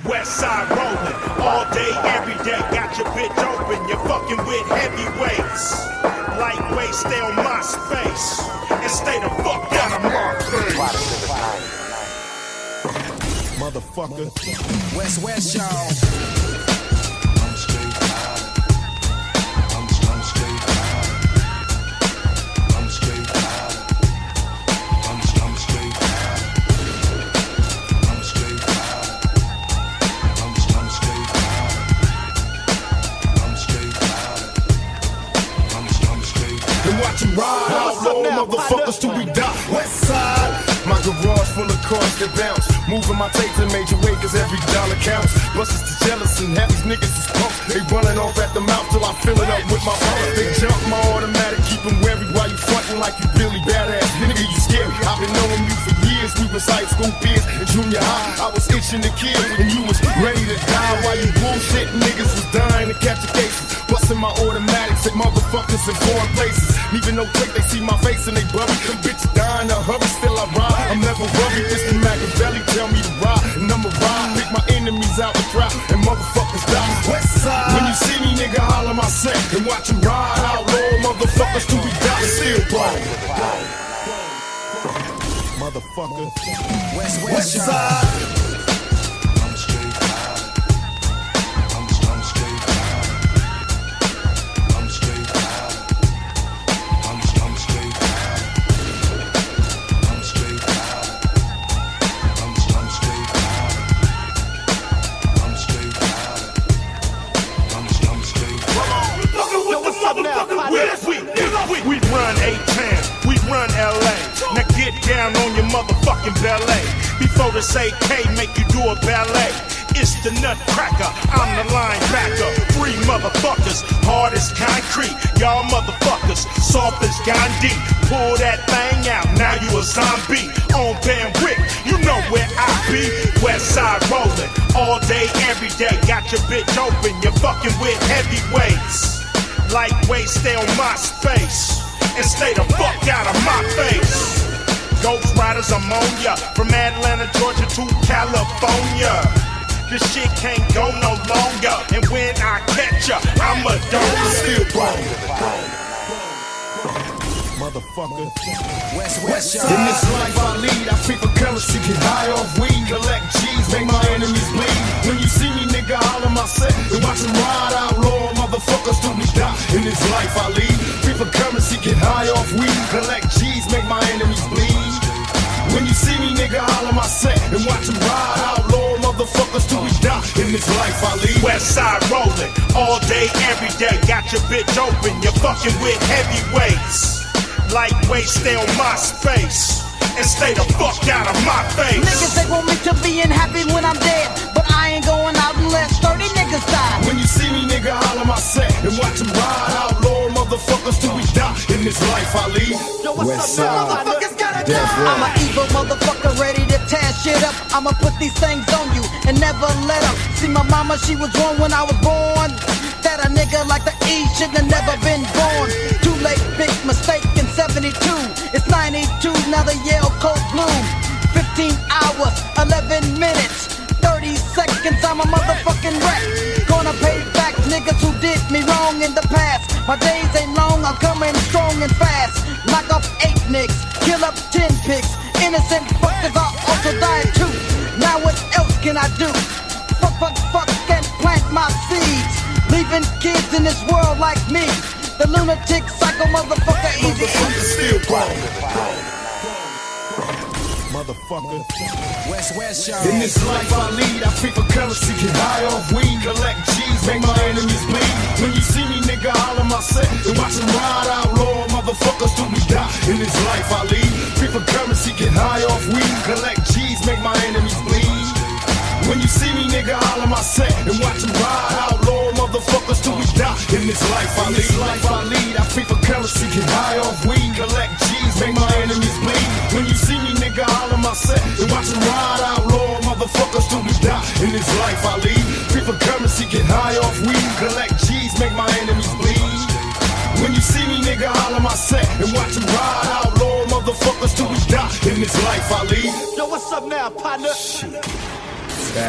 West side rolling, all day, every day. Got your bitch open, you're fucking with heavyweights. Lightweight, stay on my space, and stay the fuck out of my face. Motherfucker. West, y'all. Watch him ride, outlaw motherfuckers till we die. West side, my garage full of cars that bounce. Moving my tapes in major way, cause every dollar counts. Busters is jealous and half these niggas is punks. They running off at the mouth till I fill it up with my bullets. They jump my automatic, keep them wary while you frontin' like you really badass. Nigga, you scary. I've been knowing you for years. We was high school peers in junior high. I was itching to kill and you was ready to die. While you bullshit niggas was dying to catch a case. Busting my automatics at motherfuckers in foreign places. Even no trick, they see my face and they bury. Them bitches dying to hurry, still I ride. I'm never worried, it's the Machiavelli, tell me to ride. And I'ma ride, pick my enemies out the crowd, and motherfuckers die. West side, when you see me, nigga, holler my set. And watch them ride, outlaw motherfuckers till we die. Still ball. Motherfucker. West side. We run A-Town, we run LA. Now get down on your motherfucking ballet. Before this AK make you do a ballet. It's the nutcracker, I'm the linebacker. Free motherfuckers, hard as concrete. Y'all motherfuckers, soft as Gandhi. Pull that thing out, now you a zombie. On bandwidth, you know where I be. West side rolling, all day, every day. Got your bitch open, you're fucking with heavyweights. Lightweight, stay on my space, and stay the fuck out of my face. Ghost Riders, I'm on ya. From Atlanta, Georgia to California. This shit can't go no longer. And when I catch ya, I'm a dog. Still bone. Motherfucker. West, y'all. In this life I lead, I free for currency, get high off weed, collect G's, make my enemies bleed. When you see me, nigga, holler my set, and watch them ride, outlaw motherfuckers till we die. In this life I lead, free for currency, get high off weed, collect G's, make my enemies bleed. When you see me, nigga, holler my set, and watch them ride, outlaw motherfuckers till we die. In this life I lead. West side rolling, all day, every day. Got your bitch open, you're fucking with heavyweights. Lightweight, stay on my space, and stay the fuck out of my face. Niggas, they want me to be happy when I'm dead, but I ain't going out unless 30 niggas die. When you see me, nigga, holler my set, and watch them ride, outlaw motherfuckers till we die. In this life I lead. West side, motherfuckers gotta die. I'm an evil motherfucker ready to tear shit up. I'ma put these things on you and never let up. See my mama, she was wrong when I was born. That a nigga like the E shouldn't have never been born. Too late, big mistake in 72. It's 92, now the Yale cold bloom. 15 hours, 11 minutes, 30 seconds, I'm a motherfucking wreck. Gonna pay back niggas who did me wrong in the past. My days ain't long, I'm coming strong and fast. Knock off 8 nicks, kill up 10 pigs. Innocent fuckers are also dying too. Now what else can I do? Fuck and plant my seeds. Leaving kids in this world like me. The lunatic psycho motherfucker easy. Still bone. Motherfucker. West, y'all. In this life I lead, I free for currency, get high off weed, collect G's, make my enemies bleed. When you see me, nigga, holler my set, and watch them ride, outlaw motherfuckers till we die. In this life I lead, free for currency, get high off weed, collect G's, make my enemies bleed. When you see me, nigga, holler my set, and watch them ride, outlaw motherfuckers till we die. In this life I lead, I free for currency, get high off weed, collect G's, make my enemies bleed. When you see me, nigga, holler my set, and watch them ride, outlaw motherfuckers till we die. In this life I lead, free for currency, get high off weed, collect G's, make my enemies bleed. When you see me, nigga, holler my set, and watch them ride, outlaw motherfuckers till we die. In this life I lead. Yo, what's up now, partner? Shit.